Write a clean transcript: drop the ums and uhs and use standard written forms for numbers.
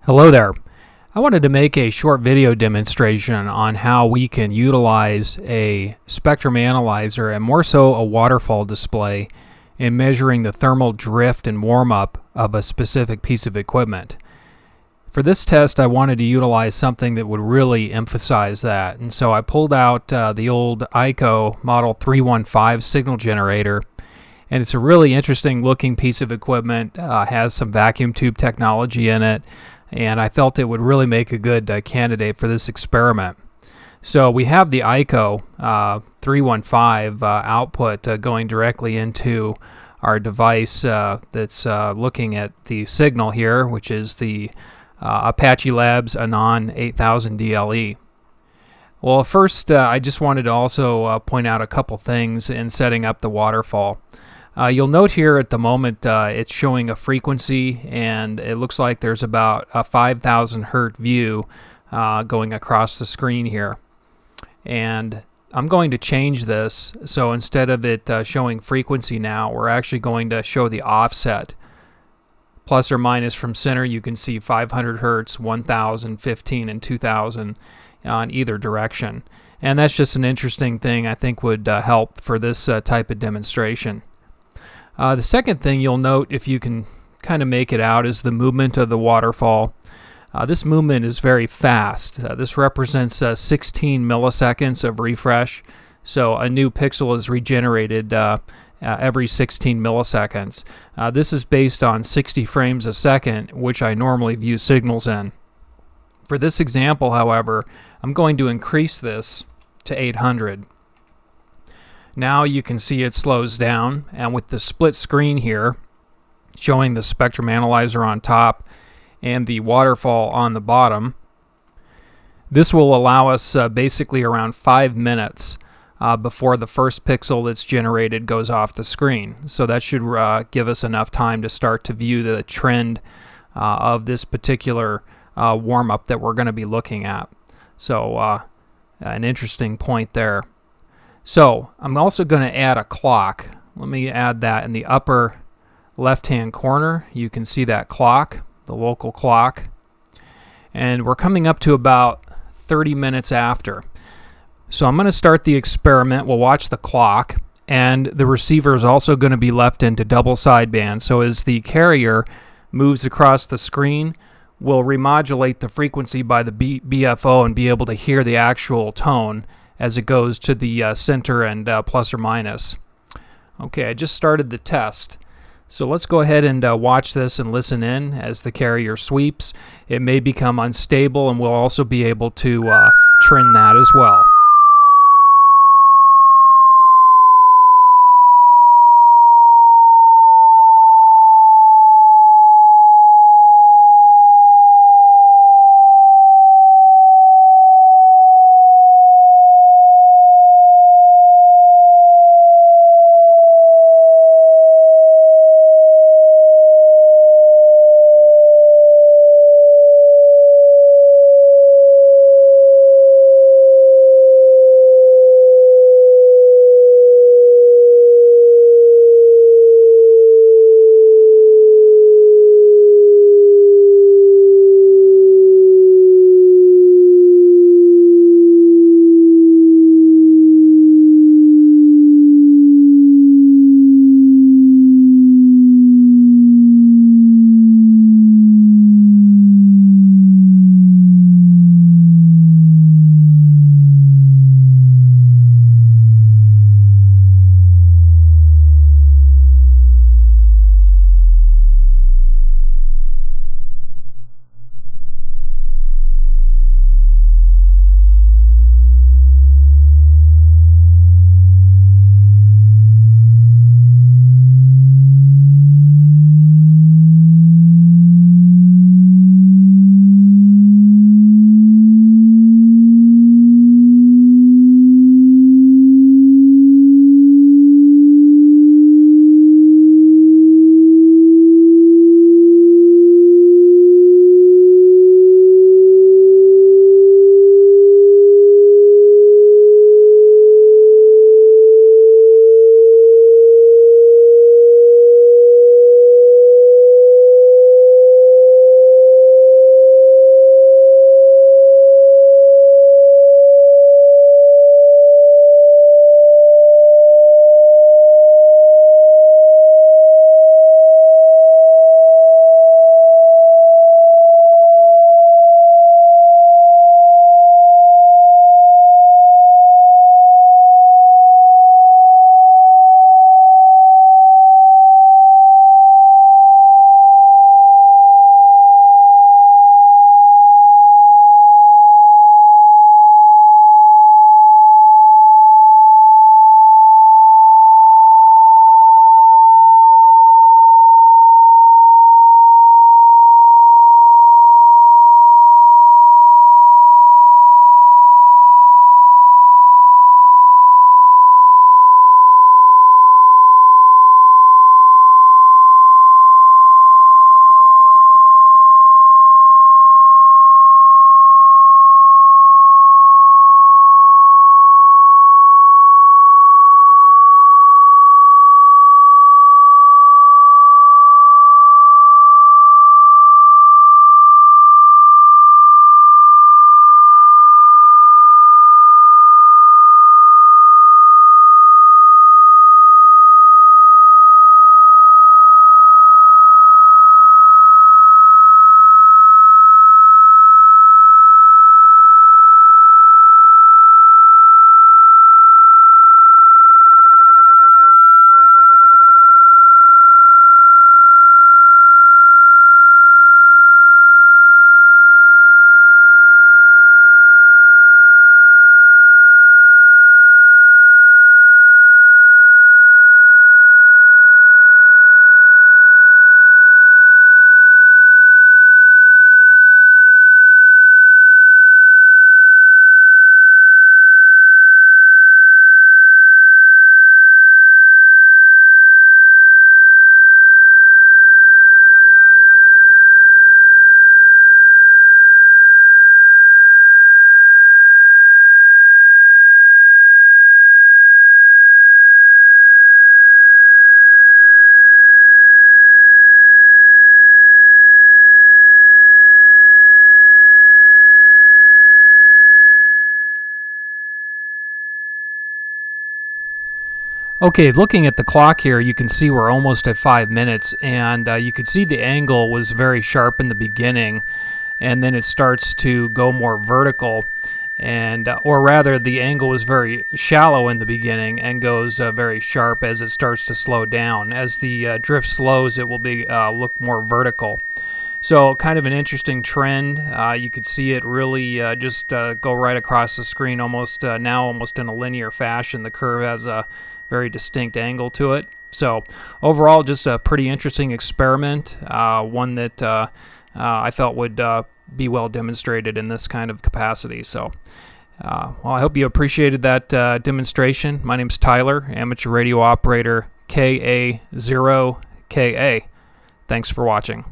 Hello there. I wanted to make a short video demonstration on how we can utilize a spectrum analyzer and more so a waterfall display in measuring the thermal drift and warm-up of a specific piece of equipment. For this test, I wanted to utilize something that would really emphasize that, and so I pulled out the old Eico Model 315 signal generator, and it's a really interesting looking piece of equipment. Has some vacuum tube technology in it, and I felt it would really make a good candidate for this experiment. So we have the Eico 315 output going directly into our device that's looking at the signal here, which is the Apache Labs Anan 8000 DLE. Well, first I just wanted to also point out a couple things in setting up the waterfall. You'll note here at the moment it's showing a frequency, and it looks like there's about a 5,000 hertz view going across the screen here. And I'm going to change this, so instead of it showing frequency now, we're actually going to show the offset. Plus or minus from center, you can see 500 hertz, 1000, 15, and 2000 on either direction. And that's just an interesting thing I think would help for this type of demonstration. The second thing you'll note, if you can kind of make it out, is the movement of the waterfall. This movement is very fast. This represents 16 milliseconds of refresh, so a new pixel is regenerated every 16 milliseconds. This is based on 60 frames a second, which I normally view signals in. For this example, however, I'm going to increase this to 800. Now you can see it slows down, and with the split screen here showing the spectrum analyzer on top and the waterfall on the bottom, this will allow us basically around 5 minutes before the first pixel that's generated goes off the screen. So that should give us enough time to start to view the trend of this particular warm-up that we're going to be looking at. So an interesting point there. So I'm also going to add a clock. Let me add that in the upper left-hand corner. You can see that clock, the local clock. And we're coming up to about 30 minutes after. So I'm going to start the experiment. We'll watch the clock, and the receiver is also going to be left into double sideband. So as the carrier moves across the screen, we'll remodulate the frequency by the BFO and be able to hear the actual tone as it goes to the center and plus or minus. Okay, I just started the test. So let's go ahead and watch this and listen in as the carrier sweeps. It may become unstable, and we'll also be able to trim that as well. Okay, looking at the clock here, you can see we're almost at 5 minutes, and you can see the angle was very sharp in the beginning, and then it starts to go more vertical, and or rather the angle was very shallow in the beginning and goes very sharp as it starts to slow down. As the drift slows, it will be look more vertical. So kind of an interesting trend. You could see it really just go right across the screen almost now almost in a linear fashion. The curve has a very distinct angle to it. So overall, just a pretty interesting experiment, one that I felt would be well demonstrated in this kind of capacity. So well, I hope you appreciated that demonstration. My name's Tyler, amateur radio operator KA0KA. Thanks for watching.